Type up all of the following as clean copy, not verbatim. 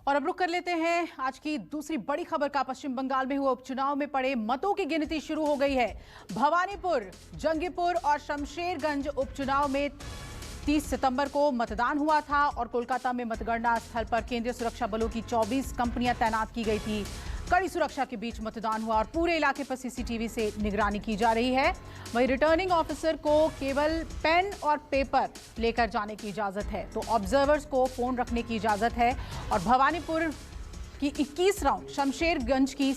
और अब रुक कर लेते हैं आज की दूसरी बड़ी खबर का। पश्चिम बंगाल में हुए उपचुनाव में पड़े मतों की गिनती शुरू हो गई है। भवानीपुर, जंगीपुर और शमशेरगंज उपचुनाव में 30 सितंबर को मतदान हुआ था और कोलकाता में मतगणना स्थल पर केंद्रीय सुरक्षा बलों की 24 कंपनियां तैनात की गई थी। कड़ी सुरक्षा के बीच मतदान हुआ और पूरे इलाके पर सीसीटीवी से निगरानी की जा रही है। वहीं रिटर्निंग ऑफिसर को केवल पेन और पेपर लेकर जाने की इजाजत है, तो ऑब्जर्वर्स को फोन रखने की इजाजत है। और भवानीपुर की 21 राउंड, शमशेरगंज की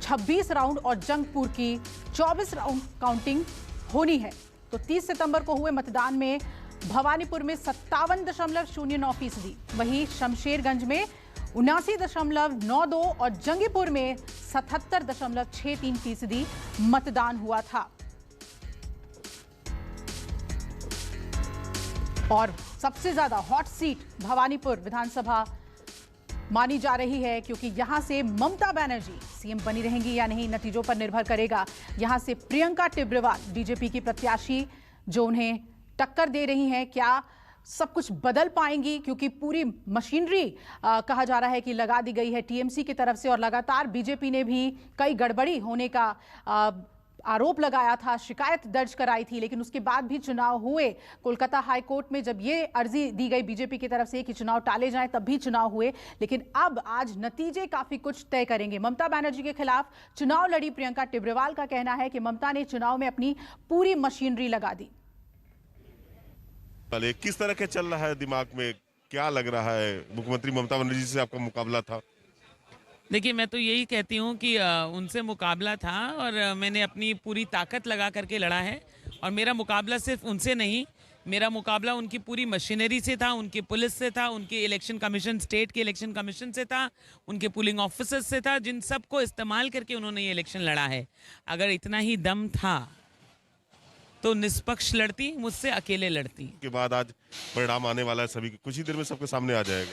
26 राउंड और जंगपुर की 24 राउंड काउंटिंग होनी है। तो 30 सितंबर को हुए मतदान में भवानीपुर में 57.09%, वहीं शमशेरगंज में 79.92 और जंगीपुर में 77.63% मतदान हुआ था। और सबसे ज्यादा हॉट सीट भवानीपुर विधानसभा मानी जा रही है, क्योंकि यहां से ममता बनर्जी सीएम बनी रहेंगी या नहीं, नतीजों पर निर्भर करेगा। यहां से प्रियंका टिब्रेवाल बीजेपी की प्रत्याशी जो उन्हें टक्कर दे रही हैं, क्या सब कुछ बदल पाएंगी? क्योंकि पूरी मशीनरी कहा जा रहा है कि लगा दी गई है टीएमसी की तरफ से, और लगातार बीजेपी ने भी कई गड़बड़ी होने का आरोप लगाया था, शिकायत दर्ज कराई थी। लेकिन उसके बाद भी चुनाव हुए। कोलकाता हाई कोर्ट में जब ये अर्जी दी गई बीजेपी की तरफ से कि चुनाव टाले जाएं, तब भी चुनाव हुए। लेकिन अब आज नतीजे काफी कुछ तय करेंगे। ममता बनर्जी के खिलाफ चुनाव लड़ी प्रियंका टिब्रेवाल का कहना है कि ममता ने चुनाव में अपनी पूरी मशीनरी लगा दी। किस तरह के चल रहा है दिमाग में, क्या लग रहा है? मुख्यमंत्री ममता बनर्जी से आपका मुकाबला था। देखिए, मैं तो यही कहती हूँ कि उनसे मुकाबला था और मैंने अपनी पूरी ताकत लगा करके लड़ा है। और मेरा मुकाबला सिर्फ उनसे नहीं, मेरा मुकाबला उनकी पूरी मशीनरी से था, उनके पुलिस से था, उनके इलेक्शन कमीशन, स्टेट के इलेक्शन कमीशन से था, उनके पोलिंग ऑफिसर्स से था, जिन सबको इस्तेमाल करके उन्होंने ये इलेक्शन लड़ा है। अगर इतना ही दम था तो निष्पक्ष लड़ती, मुझसे अकेले लड़ती। के बाद आज परिणाम आने वाला है, सभी कुछ ही देर में सबके सामने आ जाएगा।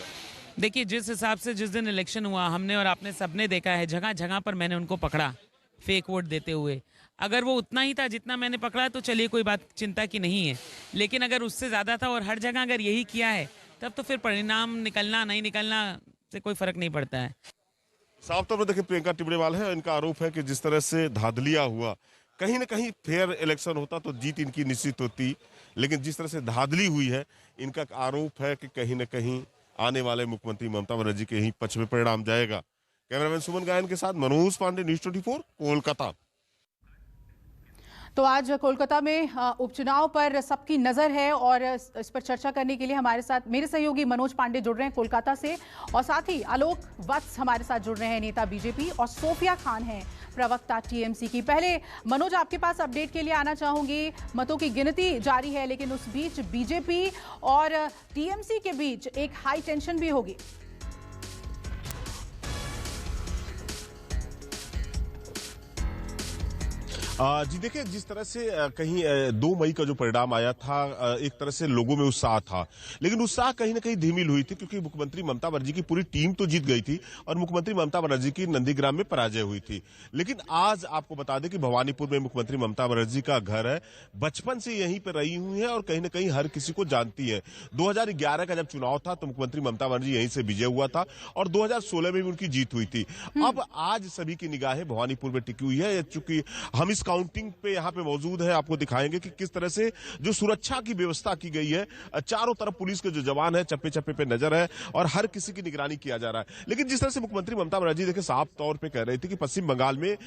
देखिए, जिस हिसाब से जिस दिन इलेक्शन हुआ, हमने और आपने सबने देखा है, जगह जगह पर मैंने उनको पकड़ा फेक वोट देते हुए। अगर वो उतना ही था जितना मैंने पकड़ा तो चलिए, कोई बात चिंता की नहीं है। लेकिन अगर उससे ज़्यादा था और हर जगह अगर यही किया है, तब तो फिर परिणाम निकलना नहीं निकलना से कोई फर्क नहीं पड़ता है। साफ तौर पर देखिए, प्रियंका टिब्रेवाल है, इनका आरोप है कि जिस तरह से धांधलिया हुआ, कहीं ना कहीं फेयर इलेक्शन होता तो जीत इनकी निश्चित होती, लेकिन जिस तरह से धांधली हुई है, इनका आरोप है कि कहीं ना कहीं आने वाले मुख्यमंत्री ममता बनर्जी के ही पक्ष में परिणाम जाएगा। कैमरामैन सुमन गायन के साथ मनोज पांडे, न्यूज़ 24, कोलकाता। तो आज कोलकाता में उपचुनाव पर सबकी नजर है और इस पर चर्चा करने के लिए हमारे साथ मेरे सहयोगी मनोज पांडे जुड़ रहे हैं कोलकाता से, और साथ ही आलोक वत्स हमारे साथ जुड़ रहे हैं, नेता बीजेपी, और सोफिया खान हैं, प्रवक्ता टीएमसी की। पहले मनोज, आपके पास अपडेट के लिए आना चाहूंगी। मतों की गिनती जारी है, लेकिन उस बीच बीजेपी और टीएमसी के बीच एक हाई टेंशन भी होगी। जी देखिए, जिस तरह से कहीं 2 मई का जो परिणाम आया था, एक तरह से लोगों में उत्साह था, लेकिन उत्साह कहीं ना कहीं धीमिल हुई थी, क्योंकि मुख्यमंत्री ममता बनर्जी की पूरी टीम तो जीत गई थी और मुख्यमंत्री ममता बनर्जी की नंदीग्राम में पराजय हुई थी। लेकिन आज आपको बता दें कि भवानीपुर में मुख्यमंत्री ममता बनर्जी का घर है, बचपन से यहीं पर रही हुई है और कहीं ना कहीं हर किसी को जानती है। 2011 का जब चुनाव था तो मुख्यमंत्री ममता बनर्जी यहीं से विजय हुआ था और 2016 में भी उनकी जीत हुई थी। अब आज सभी की निगाहें भवानीपुर में टिकी हुई है, चूंकि हम इस काउंटिंग पे यहाँ पे मौजूद है, आपको दिखाएंगे कि किस तरह से जो सुरक्षा की व्यवस्था की गई है। चारों तरफ पुलिस के जो जवान है चप्पे चप्पे पे नजर है और हर किसी की निगरानी किया जा रहा है। लेकिन जिस तरह से मुख्यमंत्री ममता बनर्जी देखिए साफ तौर पे कह रही थी कि पश्चिम बंगाल में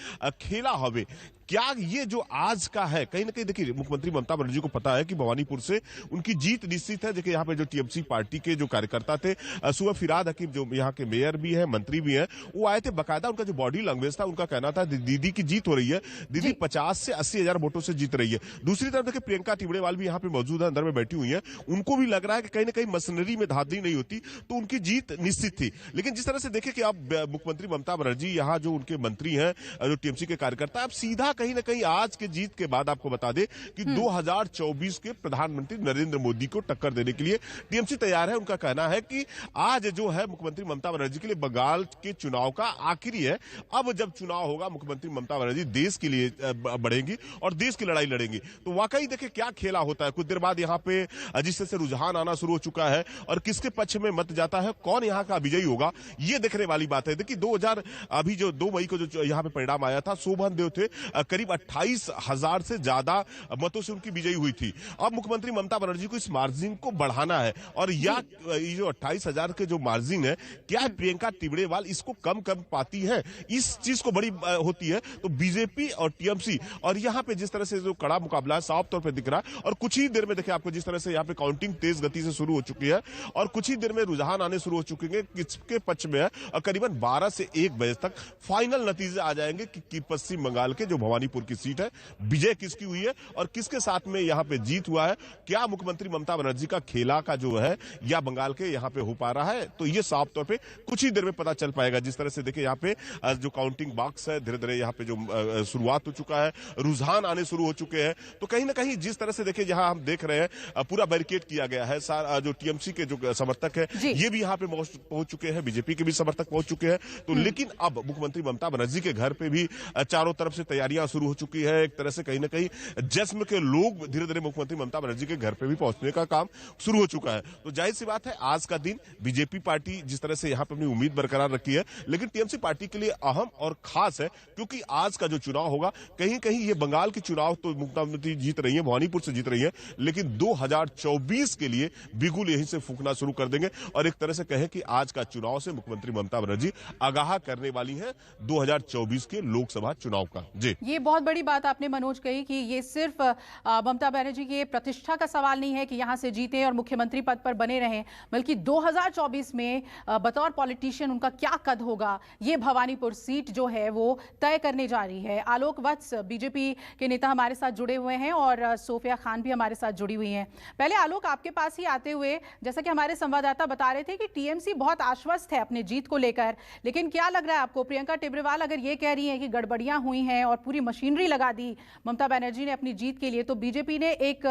खेला हवे, क्या ये जो आज का है, कहीं ना कहीं देखिए मुख्यमंत्री ममता बनर्जी को पता है कि भवानीपुर से उनकी जीत निश्चित है। देखिए यहाँ पे जो टीएमसी पार्टी के जो कार्यकर्ता थे, सुबह फिराद हकीम जो यहाँ के मेयर भी है, मंत्री भी है, वो आए थे। बकायदा उनका जो बॉडी लैंग्वेज था, उनका कहना था दीदी की जीत हो रही है, दीदी 50 से 80 हजार वोटों से जीत रही है। दूसरी तरफ देखिए प्रियंका टिब्रेवाल भी यहाँ पे मौजूद है, अंदर में बैठी हुई है, उनको भी लग रहा है कि कहीं ना कहीं मशीनरी में धांधली नहीं होती तो उनकी जीत निश्चित थी। लेकिन जिस तरह से देखिए कि अब मुख्यमंत्री ममता बनर्जी यहाँ जो उनके मंत्री हैं, जो टीएमसी के कार्यकर्ता, अब सीधा कहीं ना कहीं आज के जीत के बाद आपको बता दें कि 2024 के प्रधानमंत्री नरेंद्र मोदी को टक्कर देने के लिए टीएमसी तैयार है। उनका कहना है कि आज जो है मुख्यमंत्री ममता बनर्जी के लिए बंगाल के चुनाव का आखिरी है। अब जब चुनाव होगा मुख्यमंत्री ममता बनर्जी देश के लिए बढ़ेंगी और देश की लड़ाई लड़ेंगी। तो वाकई देखिए क्या खेला होता है। कुछ देर बाद यहाँ पे जिस तरह से रुझान आना शुरू हो चुका है और किसके पक्ष में मत जाता है, कौन यहाँ का विजयी होगा, ये देखने वाली बात है। देखिए 2 मई को जो यहाँ पे परिणाम आया था, शोभन देव थे, करीब 28,000 से ज्यादा मतों से उनकी विजयी हुई थी। अब मुख्यमंत्री ममता बनर्जी को इस मार्जिन को बढ़ाना है और या ये जो 28,000 के जो मार्जिन है, क्या प्रियंका टिबड़ेवाल इसको कम कर पाती है, इस चीज को बड़ी होती है। तो बीजेपी और टीएमसी और यहाँ पे जिस तरह से जो कड़ा मुकाबला है साफ तौर पे दिख रहा है और कुछ ही देर में देखिए आपको जिस तरह से यहाँ पे काउंटिंग तेज गति से शुरू हो चुकी है और कुछ ही देर में रुझान आने शुरू हो चुके हैं किसके पक्ष में है और करीबन 12 से 1 बजे तक फाइनल नतीजे आ जाएंगे कि पश्चिम बंगाल के जो भवानीपुर की सीट है विजय किसकी हुई है और किसके साथ में यहाँ पे जीत हुआ है। क्या मुख्यमंत्री ममता बनर्जी का खेला का जो है या बंगाल के यहाँ पे हो पा रहा है, तो ये साफ तौर पे कुछ ही देर में पता चल पाएगा। जिस तरह से देखिए यहाँ पे जो काउंटिंग बॉक्स है धीरे धीरे यहाँ पे जो शुरुआत हो चुका है, रुझान आने शुरू हो चुके हैं। तो कहीं ना कहीं जिस तरह से देखिए यहाँ हम देख रहे हैं पूरा बैरिकेड किया गया है। जो टीएमसी के जो समर्थक है ये भी यहाँ पे पहुंच चुके हैं, बीजेपी के भी समर्थक पहुंच चुके हैं। तो लेकिन अब मुख्यमंत्री ममता बनर्जी के घर पे भी चारों तरफ से तैयारियां शुरू हो चुकी है। एक तरह से कहीं ना कहीं जश्न के लोग धीरे धीरे मुख्यमंत्री ममता बनर्जी के घर पे भी पहुंचने का काम शुरू हो चुका है। तो जाहिर सी बात है आज का दिन बीजेपी पार्टी जिस तरह से यहाँ पे अपनी उम्मीद बरकरार रखी है, लेकिन टीएमसी पार्टी के लिए अहम और खास है क्योंकि आज का जो चुनाव होगा कहीं कहीं ये बंगाल के चुनाव तो मुख्यमंत्री जीत रही है, भवानीपुर से जीत रही है, लेकिन 2024 के लिए बिगुल यहीं से फूकना शुरू कर देंगे और एक तरह से कहें कि आज का चुनाव से मुख्यमंत्री ममता बनर्जी आगाह करने वाली है 2024 के लोकसभा चुनाव का। जी, ये बहुत बड़ी बात आपने मनोज कही कि ये सिर्फ ममता बनर्जी की प्रतिष्ठा का सवाल नहीं है कि यहां से जीते और मुख्यमंत्री पद पर बने रहें, बल्कि 2024 में बतौर पॉलिटिशियन उनका क्या कद होगा ये भवानीपुर सीट जो है वो तय करने जा रही है। आलोक वत्स बीजेपी के नेता हमारे साथ जुड़े हुए हैं और सोफिया खान भी हमारे साथ जुड़ी हुई हैं। पहले आलोक आपके पास ही आते हुए, जैसा कि हमारे संवाददाता बता रहे थे कि टीएमसी बहुत आश्वस्त है अपनी जीत को लेकर, लेकिन क्या लग रहा है आपको, प्रियंका टिबरेवाल अगर ये कह रही हैं कि गड़बड़ियां हुई हैं और पूरी मशीनरी लगा दी ममता बनर्जी ने अपनी जीत के लिए, तो बीजेपी ने एक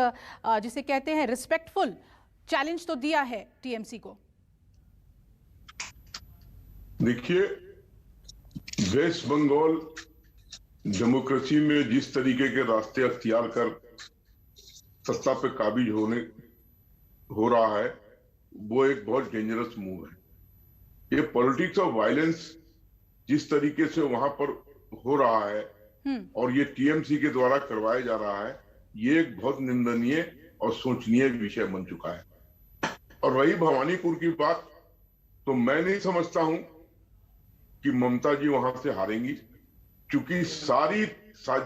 जिसे कहते हैं रिस्पेक्टफुल चैलेंज तो दिया है टीएमसी को। देखिए, वेस्ट बंगाल डेमोक्रेसी में जिस तरीके के रास्ते अख्तियार कर सत्ता पे काबिज हो रहा है वो एक बहुत डेंजरस मूव है। ये पॉलिटिक्स ऑफ वायलेंस जिस तरीके से वहां पर हो रहा है और ये टीएमसी के द्वारा करवाया जा रहा है, ये एक बहुत निंदनीय और सोचनीय विषय बन चुका है। और रही भवानीपुर की बात, तो मैं नहीं समझता हूं कि ममता जी वहां से हारेंगी, क्योंकि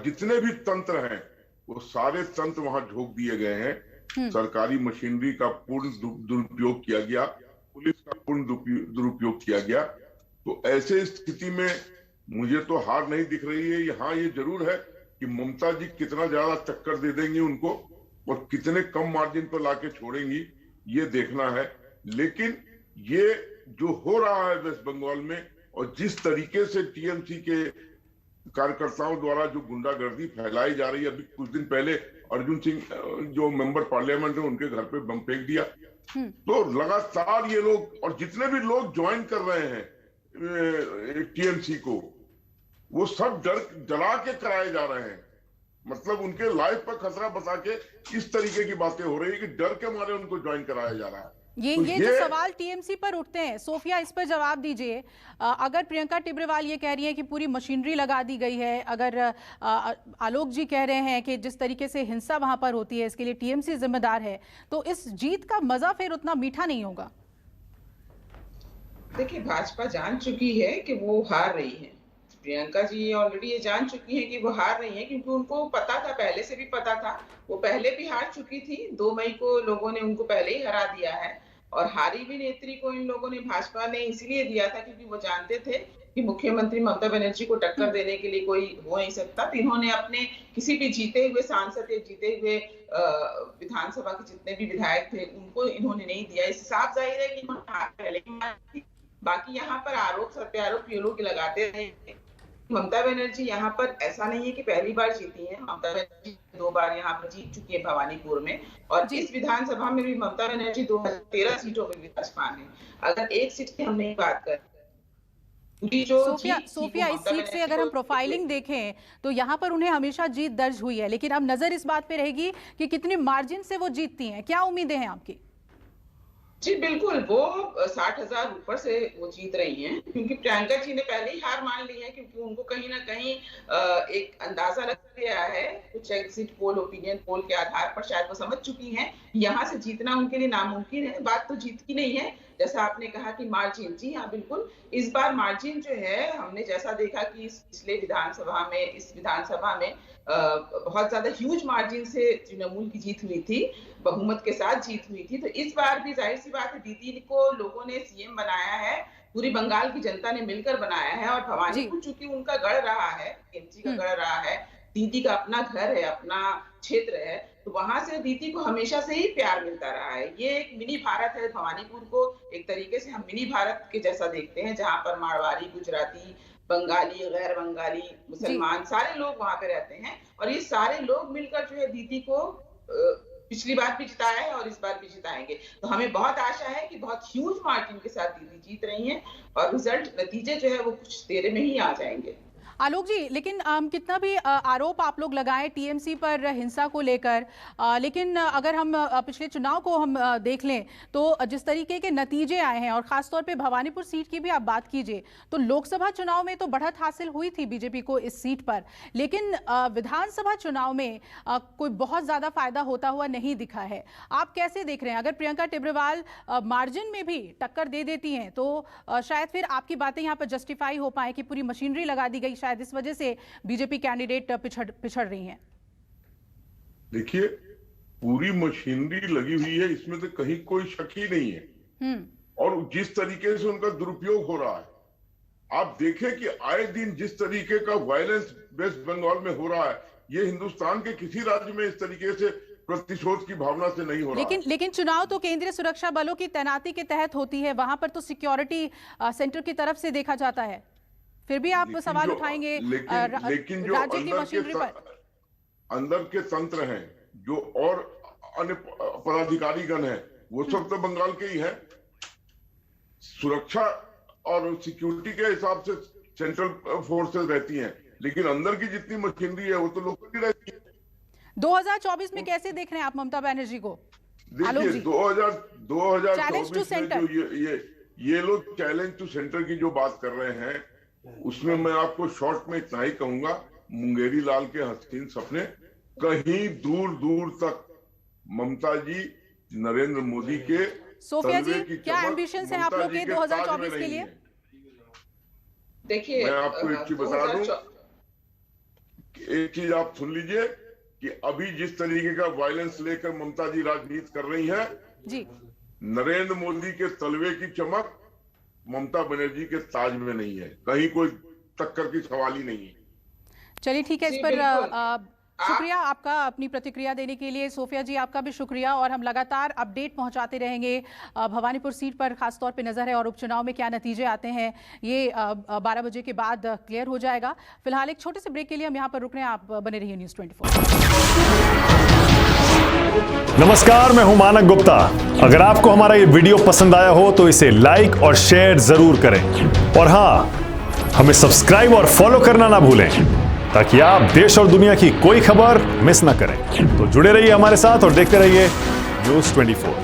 जितने भी तंत्र हैं वो सारे तंत्र वहां झोंक दिए गए हैं। सरकारी मशीनरी का पूर्ण दुरुपयोग किया गया, पुलिस का पूर्ण दुरुपयोग किया गया। तो ऐसे स्थिति में मुझे तो हार नहीं दिख रही है। हाँ, ये जरूर है कि ममता जी कितना ज्यादा टक्कर दे देंगी उनको और कितने कम मार्जिन पर लाके छोड़ेंगी, ये देखना है। लेकिन ये जो हो रहा है वेस्ट बंगाल में और जिस तरीके से टीएमसी के कार्यकर्ताओं द्वारा जो गुंडागर्दी फैलाई जा रही है, अभी कुछ दिन पहले अर्जुन सिंह जो मेंबर पार्लियामेंट है उनके घर पे बम फेंक दिया। तो लगातार ये लोग और जितने भी लोग ज्वाइन कर रहे हैं टीएमसी को, वो सब डरा के कराए जा रहे हैं। मतलब उनके लाइफ पर खतरा बता के इस तरीके की बातें हो रही है कि डर के मारे उनको ज्वाइन कराया जा रहा है। ये जो सवाल टीएमसी पर उठते हैं, सोफिया इस पर जवाब दीजिए। अगर प्रियंका टिबरेवाल ये कह रही है कि पूरी मशीनरी लगा दी गई है, अगर आलोक जी कह रहे हैं कि जिस तरीके से हिंसा वहां पर होती है इसके लिए टीएमसी जिम्मेदार है, तो इस जीत का मजा फिर उतना मीठा नहीं होगा। देखिए, भाजपा जान चुकी है कि वो हार रही है। प्रियंका जी ऑलरेडी ये जान चुकी है कि वो हार रही है, क्योंकि उनको पता था, पहले से भी पता था। वो पहले भी हार चुकी थी, 2 मई को लोगों ने उनको पहले ही हरा दिया है और हारी भी नेत्री को इन लोगों ने, भाजपा ने इसलिए दिया था क्योंकि वो जानते थे कि मुख्यमंत्री ममता बनर्जी को टक्कर देने के लिए कोई हो नहीं सकता। तो इन्होंने अपने किसी भी जीते हुए सांसद या जीते हुए विधानसभा के जितने भी विधायक थे उनको इन्होंने नहीं दिया। इससे साफ जाहिर है कि इन्होंने हार पहले ही मानी थी। बाकी यहाँ पर आरोप प्रत्यारोप ये लोग लगाते रहे ममता बनर्जी यहाँ पर ऐसा नहीं है कि पहली बार जीती है। ममता बनर्जी 2 बार यहाँ पर जीत चुकी है भवानीपुर में, और इस विधानसभा में भी ममता बनर्जी 2013 सीटों में विराजमान है। अगर एक सीट की हम नहीं बात करें, सोफिया इस सीट से अगर हम प्रोफाइलिंग देखें तो यहाँ पर उन्हें हमेशा जीत दर्ज हुई है, लेकिन अब नजर इस बात पे रहेगी कि कितने मार्जिन से वो जीतती हैं। क्या उम्मीदें हैं आपकी? जी बिल्कुल, वो 60,000 ऊपर से वो जीत रही हैं, क्योंकि प्रियंका जी ने पहले ही हार मान ली है, क्योंकि उनको कहीं ना कहीं एक अंदाजा लग गया है। कुछ एग्जिट पोल, ओपिनियन पोल के आधार पर शायद वो समझ चुकी हैं यहाँ से जीतना उनके लिए नामुमकिन है। बात तो जीत की नहीं है, जैसा आपने कहा कि मार्जिन, जी हाँ बिल्कुल, इस बार मार्जिन जो है, हमने जैसा देखा कि इस पिछले विधानसभा में, इस विधानसभा में बहुत ज्यादा ह्यूज मार्जिन से तृणमूल की जीत हुई थी, बहुमत के साथ जीत हुई थी। तो इस बार भी जाहिर सी बात है, दीदी को लोगों ने सीएम बनाया है, पूरी बंगाल की जनता ने मिलकर बनाया है, और भवानीपुर चूंकि उनका गढ़ रहा है, टीएमसी का गढ़ रहा है, दीदी का अपना घर है, अपना क्षेत्र है, तो वहां से दीदी को हमेशा से ही प्यार मिलता रहा है। ये एक मिनी भारत है। भवानीपुर को एक तरीके से हम मिनी भारत के जैसा देखते हैं, जहां पर मारवाड़ी, गुजराती, बंगाली, गैर बंगाली, मुसलमान, सारे लोग वहां पे रहते हैं, और ये सारे लोग मिलकर जो है दीदी को पिछली बार भी जिताया है और इस बार भी जिताएंगे। तो हमें बहुत आशा है कि बहुत ह्यूज मार्जिन के साथ दीदी जीत रही हैं, और रिजल्ट, नतीजे जो है वो कुछ देर में ही आ जाएंगे। आलोक जी, लेकिन कितना भी आरोप आप लोग लगाएं टीएमसी पर हिंसा को लेकर, लेकिन अगर हम पिछले चुनाव को हम देख लें तो जिस तरीके के नतीजे आए हैं, और खासतौर पे भवानीपुर सीट की भी आप बात कीजिए, तो लोकसभा चुनाव में तो बढ़त हासिल हुई थी बीजेपी को इस सीट पर, लेकिन विधानसभा चुनाव में कोई बहुत ज्यादा फायदा होता हुआ नहीं दिखा है। आप कैसे देख रहे हैं? अगर प्रियंका टिब्रेवाल मार्जिन में भी टक्कर दे देती हैं तो शायद फिर आपकी बातें यहाँ पर जस्टिफाई हो पाए कि पूरी मशीनरी लगा दी गई, शायद इस वजह से बीजेपी कैंडिडेट पिछड़ रही हैं। देखिए, पूरी मशीनरी लगी हुई है, इसमें तो कहीं कोई शक ही नहीं है। और जिस तरीके से उनका दुरुपयोग हो रहा है, आप देखें कि आए दिन जिस तरीके का वायलेंस वेस्ट बंगाल में हो रहा है, ये हिंदुस्तान के किसी राज्य में इस तरीके से प्रतिशोध की भावना से नहीं हो रहा है। लेकिन चुनाव तो केंद्रीय सुरक्षा बलों की तैनाती के तहत होती है, वहां पर तो सिक्योरिटी सेंटर की तरफ से देखा जाता है, फिर भी आप सवाल उठाएंगे लेकिन जो राज्य की मशीनरी पर। अंदर के तंत्र हैं, जो और अन्य पदाधिकारीगण हैं, वो सब तो बंगाल के ही हैं। सुरक्षा और सिक्योरिटी के हिसाब से सेंट्रल फोर्सेस रहती हैं, लेकिन अंदर की जितनी मशीनरी है वो तो लोकल ही रहती है। 2024 में कैसे देख रहे हैं आप ममता बनर्जी को? देखिए, 2024 में जो ये लोग चैलेंज टू सेंटर की जो बात कर रहे हैं, उसमें मैं आपको शॉर्ट में इतना ही कहूंगा, मुंगेरी लाल के हसीन सपने, कहीं दूर दूर तक ममता जी, नरेंद्र मोदी के, सोफिया जी, क्या एम्बिशंस हैं आप लोग के 2024 के लिए? देखिए, मैं आपको एक चीज बता दूं, एक चीज आप सुन लीजिए कि अभी जिस तरीके का वायलेंस लेकर ममता जी राजनीति कर रही है जी, नरेंद्र मोदी के तलवे की चमक ममता बनर्जी के ताज में नहीं है, कहीं कोई टक्कर की सवाल ही नहीं है। चलिए ठीक है, इस पर शुक्रिया आपका अपनी प्रतिक्रिया देने के लिए। सोफिया जी, आपका भी शुक्रिया, और हम लगातार अपडेट पहुंचाते रहेंगे। भवानीपुर सीट पर खासतौर पे नजर है, और उपचुनाव में क्या नतीजे आते हैं ये 12 बजे के बाद क्लियर हो जाएगा। फिलहाल एक छोटे से ब्रेक के लिए हम यहाँ पर रुक रहे हैं, आप बने रहिए न्यूज़ 24। नमस्कार, मैं हूं मानक गुप्ता। अगर आपको हमारा ये वीडियो पसंद आया हो तो इसे लाइक और शेयर जरूर करें, और हाँ, हमें सब्सक्राइब और फॉलो करना ना भूलें, ताकि आप देश और दुनिया की कोई खबर मिस ना करें। तो जुड़े रहिए हमारे साथ और देखते रहिए न्यूज़ 24।